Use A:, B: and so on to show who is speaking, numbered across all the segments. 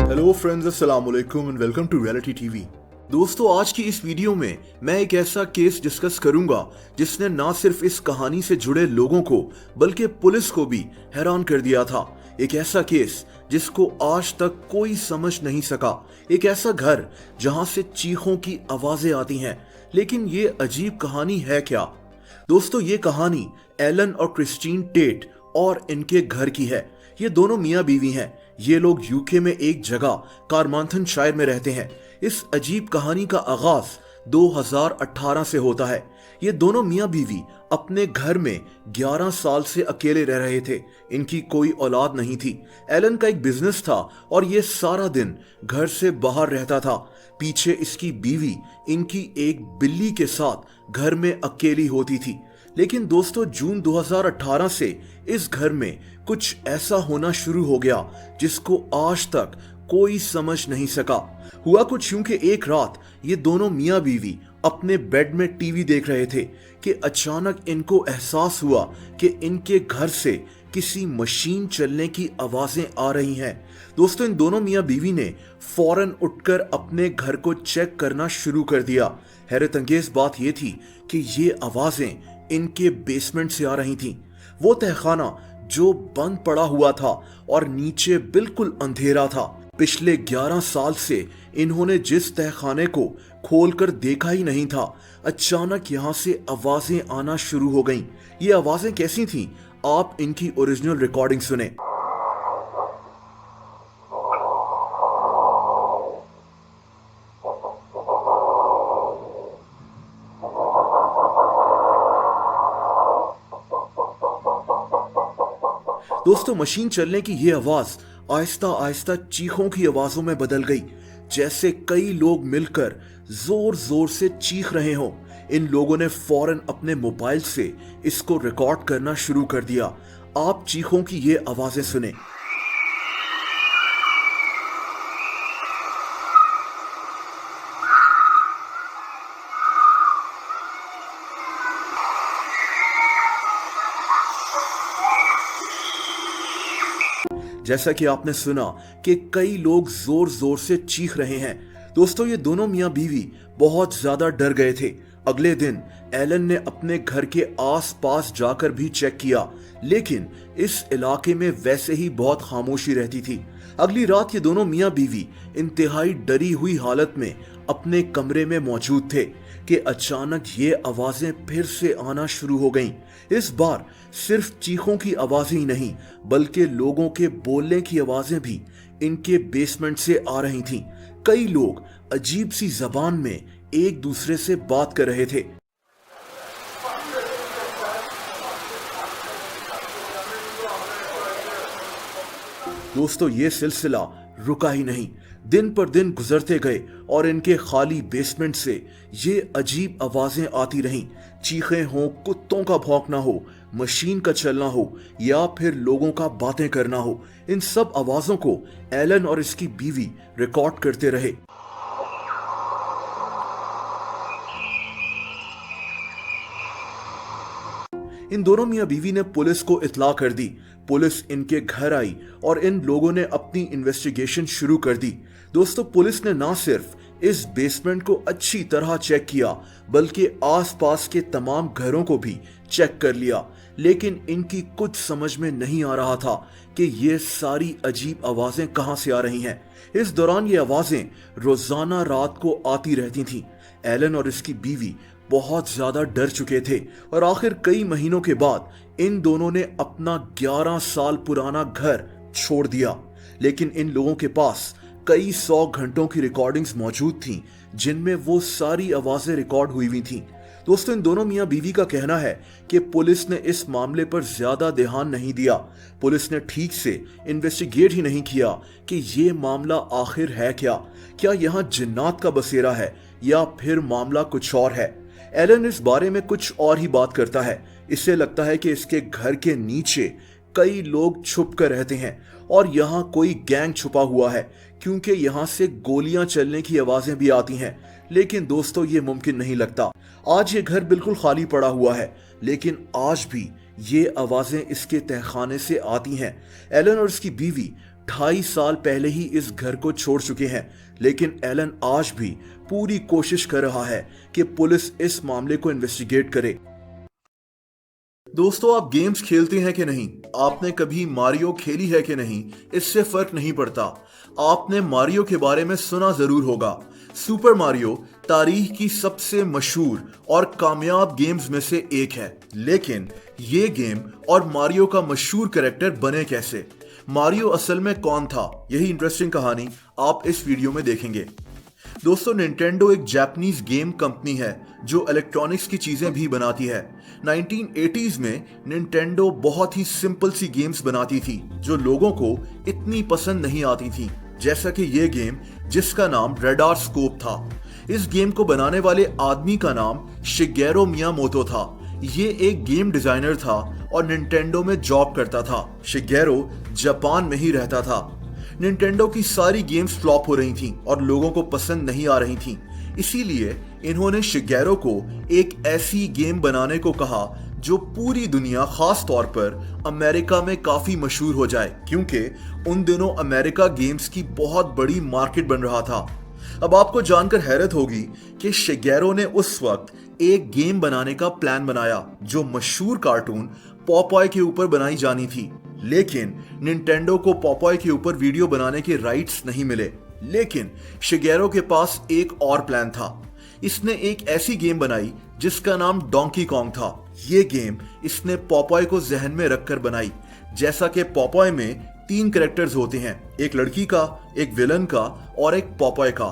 A: Hello friends, अस्सलाम वालेकुम and welcome to reality TV. दोस्तों, आज की इस वीडियो में मैं एक ऐसा केस डिस्कस करूंगा जिसने ना सिर्फ इस कहानी से जुड़े लोगों को बल्कि पुलिस को भी हैरान कर दिया था। एक ऐसा केस जिसको आज तक कोई समझ नहीं सका। एक ऐसा घर जहां से चीखों की आवाजें आती हैं। लेकिन ये अजीब कहानी है क्या? दोस्तों, ये कहानी एलन और क्रिस्टीन टेट और इनके घर की है। ये दोनों मियाँ बीवी हैं। ये लोग यूके में एक जगह कारमार्थनशायर में रहते हैं। इस अजीब कहानी का आगाज 2018 से होता है। ये दोनों मियाँ बीवी अपने घर में 11 साल से अकेले रह रहे थे। इनकी कोई औलाद नहीं थी। एलन का एक बिजनेस था और ये सारा दिन घर से बाहर रहता था। पीछे इसकी बीवी इनकी एक बिल्ली के साथ घर में अकेली होती थी। लेकिन दोस्तों, जून 2018 से इस घर में कुछ ऐसा होना शुरू हो गया जिसको आज तक कोई समझ नहीं सका। हुआ कुछ यूं कि एक रात ये दोनों मियाँ बीवी अपने बेड में टीवी देख रहे थे कि अचानक इनको एहसास हुआ कि इनके घर से किसी मशीन चलने की आवाजें आ रही हैं। दोस्तों, इन दोनों मियाँ बीवी ने फौरन उठकर अपने घर को चेक करना शुरू कर दिया। हैरत अंगेज बात यह थी कि ये आवाजें इनके बेसमेंट से आ रही थीं। वो तहखाना जो बंद पड़ा हुआ था और नीचे बिल्कुल अंधेरा था। पिछले 11 साल से इन्होंने जिस तहखाने को खोलकर देखा ही नहीं था, अचानक यहाँ से आवाजें आना शुरू हो गईं। ये आवाजें कैसी थीं? आप इनकी ओरिजिनल रिकॉर्डिंग सुने। दोस्तों, मशीन चलने की ये आवाज आहिस्ता आहिस्ता चीखों की आवाजों में बदल गई, जैसे कई लोग मिलकर जोर जोर से चीख रहे हों। इन लोगों ने फौरन अपने मोबाइल से इसको रिकॉर्ड करना शुरू कर दिया। आप चीखों की ये आवाजें सुने। जैसा कि आपने सुना कि कई लोग जोर जोर से चीख रहे हैं। दोस्तों, ये दोनों मियाँ बीवी बहुत ज्यादा डर गए थे। अगले दिन एलन ने अपने घर के आसपास जाकर भी चेक किया, लेकिन इस इलाके में वैसे ही बहुत खामोशी रहती थी। अगली रात ये दोनों मियाँ बीवी इंतहाई डरी हुई हालत में अपने कमरे में मौजूद थे कि अचानक ये आवाजें फिर से आना शुरू हो गईं। इस बार सिर्फ चीखों की आवाजें ही नहीं, बल्कि लोगों के बोलने की आवाजें भी इनके बेसमेंट से आ रही थीं। कई लोग अजीब सी जबान में एक दूसरे से बात कर रहे थे। दोस्तों, ये सिलसिला रुका ही नहीं। दिन पर दिन गुजरते गए और इनके खाली बेसमेंट से ये अजीब आवाजें आती रहीं। चीखें हो, कुत्तों का भौंकना हो, मशीन का चलना हो या फिर लोगों का बातें करना हो, इन सब आवाजों को एलन और इसकी बीवी रिकॉर्ड करते रहे। इन दोनों मियाँ बीवी ने पुलिस को इत्तला कर दी। पुलिस इनके घर आई और इन लोगों ने अपनी इन्वेस्टिगेशन शुरू कर दी। दोस्तों, पुलिस ने ना सिर्फ इस बेसमेंट को अच्छी तरह चेक किया, बल्कि आसपास के तमाम घरों को भी चेक कर लिया। लेकिन इनकी कुछ समझ में नहीं आ रहा था कि ये सारी अजीब आवाजें कहां से आ रही हैं। इस दौरान ये आवाजें रोजाना रात को आती रहती थीं। एलन और इसकी बीवी बहुत ज्यादा डर चुके थे और आखिर कई महीनों के बाद इन दोनों ने अपना 11 साल पुराना घर छोड़ दिया। लेकिन इन लोगों के पास कई 100 घंटों की रिकॉर्डिंग्स मौजूद थीं, जिनमें वो सारी आवाजें रिकॉर्ड हुई हुई थीं। दोस्तों, इन दोनों मियाँ बीवी का कहना है कि पुलिस ने इस मामले पर ज्यादा ध्यान नहीं दिया। पुलिस ने ठीक से इन्वेस्टिगेट ही नहीं किया कि ये मामला आखिर है क्या। क्या यहाँ जिन्नात का बसेरा है या फिर मामला कुछ और है? एलन इस बारे में कुछ और ही बात करता है। इससे लगता है कि इसके घर के नीचे कई लोग छुप कर रहते हैं और यहाँ कोई गैंग छुपा हुआ है, क्योंकि यहाँ से गोलियां चलने की आवाजें भी आती हैं। लेकिन दोस्तों, ये मुमकिन नहीं लगता। आज ये घर बिल्कुल खाली पड़ा हुआ है, लेकिन आज भी ये आवाजें इसके तहखाने से आती हैं। एलन और इसकी बीवी 2.5 साल पहले ही इस घर को छोड़ चुके हैं, लेकिन एलन आज भी पूरी कोशिश कर रहा है कि पुलिस इस मामले को इन्वेस्टिगेट करे। दोस्तों, आप गेम्स खेलते हैं कि नहीं? आपने कभी मारियो खेली है कि नहीं? इससे फर्क नहीं पड़ता। आपने मारियो के बारे में सुना जरूर होगा। सुपर मारियो तारीख की सबसे मशहूर और कामयाब गेम्स में से एक है, लेकिन ये गेम और मारियो का मशहूर कैरेक्टर बने कैसे? मारियो असल में कौन था? यही इंटरेस्टिंग कहानी आप इस वीडियो में देखेंगे। दोस्तों, निंटेंडो एक जापानीज गेम कंपनी है जो इलेक्ट्रॉनिक्स की चीजें भी बनाती है। 1980s में निंटेंडो बहुत ही सिंपल सी गेम्स बनाती थी जो लोगों को इतनी पसंद नहीं आती थी, जैसा कि ये गेम जिसका नाम रडार स्कोप था। इस गेम को बनाने वाले आदमी का नाम शिगेरो मियामोतो था। ये एक गेम डिजाइनर था और निंटेंडो में जॉब करता था। शिगेरो जापान में ही रहता था। निंटेंडो की सारी गेम्स फ्लॉप हो रही थीं और लोगों को पसंद नहीं आ रही थीं। इसीलिए इन्होंने शिगेरो को एक ऐसी गेम बनाने को कहा जो पूरी दुनिया, खास तौर पर अमेरिका में काफी मशहूर हो जाए, क्योंकि उन दिनों अमेरिका गेम्स की बहुत बड़ी मार्केट बन रहा था। अब आपको जानकर हैरत होगी कि शिगेरो ने उस वक्त एक गेम बनाने का प्लान बनाया जो मशहूर कार्टून पॉपॉय के ऊपर बनाई जानी थी, लेकिन निंटेंडो को पॉपॉय के ऊपर वीडियो बनाने के राइट्स नहीं मिले। लेकिन शिगेरो के पास एक और प्लान था। इसने एक ऐसी गेम बनाई जिसका नाम डोंकी कॉन्ग था। ये गेम इसने पॉपॉय को जहन में रखकर बनाई। जैसा कि पॉपॉय में 3 कैरेक्टर्स होते हैं, एक लड़की का, एक विलन का और एक पॉपॉय का।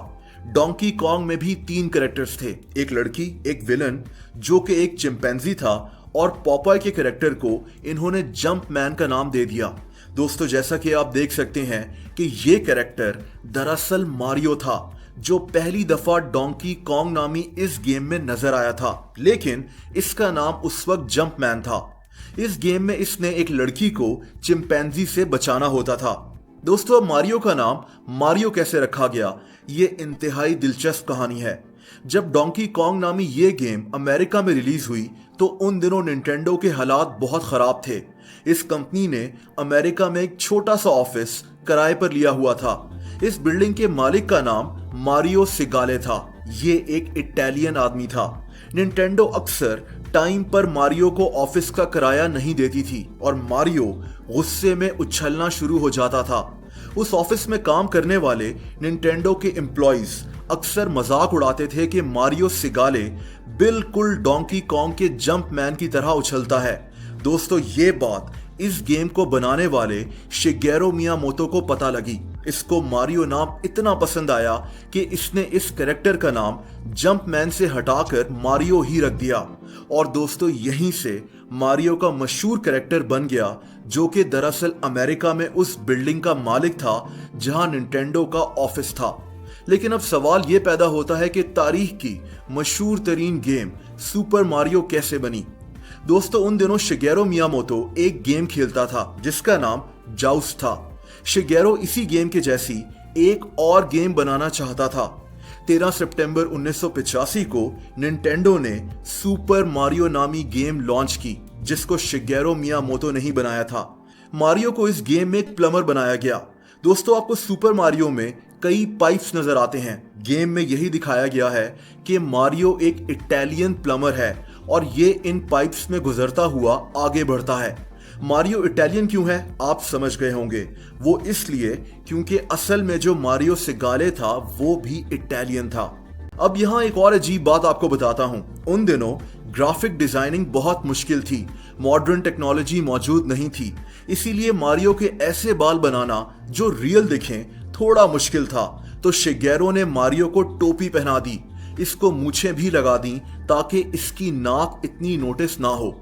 A: डोंकी कॉन्ग में भी 3 कैरेक्टर्स थे, एक लड़की, एक विलन जो कि एक चिंपैंजी था, और पॉपॉय के कैरेक्टर को इन्होंने जंप मैन का नाम दे दिया। दोस्तों, जैसा कि आप देख सकते हैं कि ये कैरेक्टर दरअसल मारियो था जो पहली दफा डोंकी कॉन्ग नामी इस गेम में नजर आया था, लेकिन इसका नाम उस वक्त जंप मैन था। इस गेम में इसने एक लड़की को चिंपैंजी से बचाना होता था। दोस्तों, मारियो का नाम मारियो कैसे रखा गया, ये इंतहाई दिलचस्प कहानी है। जब डोंकी कॉन्ग नामी ये गेम अमेरिका में रिलीज हुई तो उन दिनों निंटेंडो के हालात बहुत खराब थे। इस कंपनी ने अमेरिका में एक छोटा सा ऑफिस किराए पर लिया हुआ था। इस बिल्डिंग के मालिक का नाम मारियो सिगाले था। ये एक इटालियन आदमी था। निंटेंडो अक्सर टाइम पर मारियो को ऑफिस का किराया नहीं देती थी और मारियो गुस्से में उछलना शुरू हो जाता था। उस ऑफिस में काम करने वाले निंटेंडो के एम्प्लॉइज अक्सर मजाक उड़ाते थे कि मारियो सिगाले बिल्कुल डोंकी कॉन्ग के जंप मैन की तरह उछलता है। दोस्तों, ये बात इस गेम को बनाने वाले शिगेरो मियामोतो को पता लगी। इसको मारियो नाम इतना पसंद आया कि इसने इस कैरेक्टर का नाम जंप मैन से हटाकर मारियो ही रख दिया। और दोस्तों, यहीं से मारियो का मशहूर कैरेक्टर बन गया जो कि दरअसल अमेरिका में उस बिल्डिंग का मालिक था जहां निंटेंडो का ऑफिस था। लेकिन अब सवाल ये पैदा होता है कि तारीख की मशहूर तरीन गेम सुपर मारियो कैसे बनी। दोस्तों, उन दिनों शिगेरो मियामोतो एक गेम खेलता था जिसका नाम जाउस था। शिगेरो इसी गेम के जैसी एक और गेम बनाना चाहता था। 13 सितंबर 1985 को निंटेंडो ने सुपर मारियो नामी गेम लॉन्च की, जिसको शिगेरो मियामोतो ने ही बनाया था। मारियो को इस गेम में एक प्लम्बर बनाया गया। दोस्तों, आपको सुपर मारियो में कई पाइप्स नजर आते हैं। गेम में यही दिखाया गया है कि मारियो एक इटालियन प्लम्बर है और ये इन पाइप्स में गुजरता हुआ आगे बढ़ता है। मारियो इटालियन क्यों है, आप समझ गए होंगे। वो इसलिए क्योंकि असल में जो मारियो सिगाले था वो भी इटालियन था। अब यहाँ एक और अजीब बात आपको बताता हूँ। उन दिनों ग्राफिक डिजाइनिंग बहुत मुश्किल थी, मॉडर्न टेक्नोलॉजी मौजूद नहीं थी, इसीलिए मारियो के ऐसे बाल बनाना जो रियल दिखें थोड़ा मुश्किल था। तो शिगेरो ने मारियो को टोपी पहना दी, इसको मूछें भी लगा दी ताकि इसकी नाक इतनी नोटिस ना हो।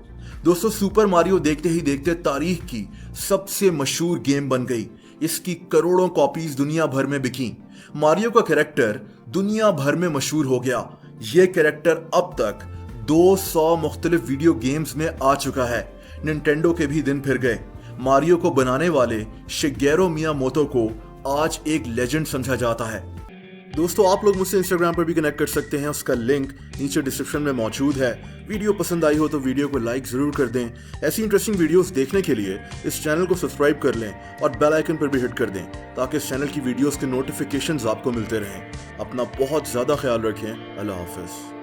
A: दोस्तों, सुपर मारियो देखते ही देखते तारीख की सबसे मशहूर गेम बन गई। इसकी करोड़ों कॉपीज दुनिया भर में बिकी। मारियो का कैरेक्टर दुनिया भर में मशहूर हो गया। ये कैरेक्टर अब तक 200 मुख्तलिफ वीडियो गेम्स में आ चुका है। निंटेंडो के भी दिन फिर गए। मारियो को बनाने वाले शिगेरो मियामोतो को आज एक लेजेंड समझा जाता है। दोस्तों आप लोग मुझसे इंस्टाग्राम पर भी कनेक्ट कर सकते हैं, उसका लिंक नीचे डिस्क्रिप्शन में मौजूद है। वीडियो पसंद आई हो तो वीडियो को लाइक जरूर कर दें। ऐसी इंटरेस्टिंग वीडियोस देखने के लिए इस चैनल को सब्सक्राइब कर लें और बेल आइकन पर भी हिट कर दें ताकि इस चैनल की वीडियोस के नोटिफिकेशंस आपको मिलते रहें। अपना बहुत ज़्यादा ख्याल रखें। अल्लाह हाफिज़।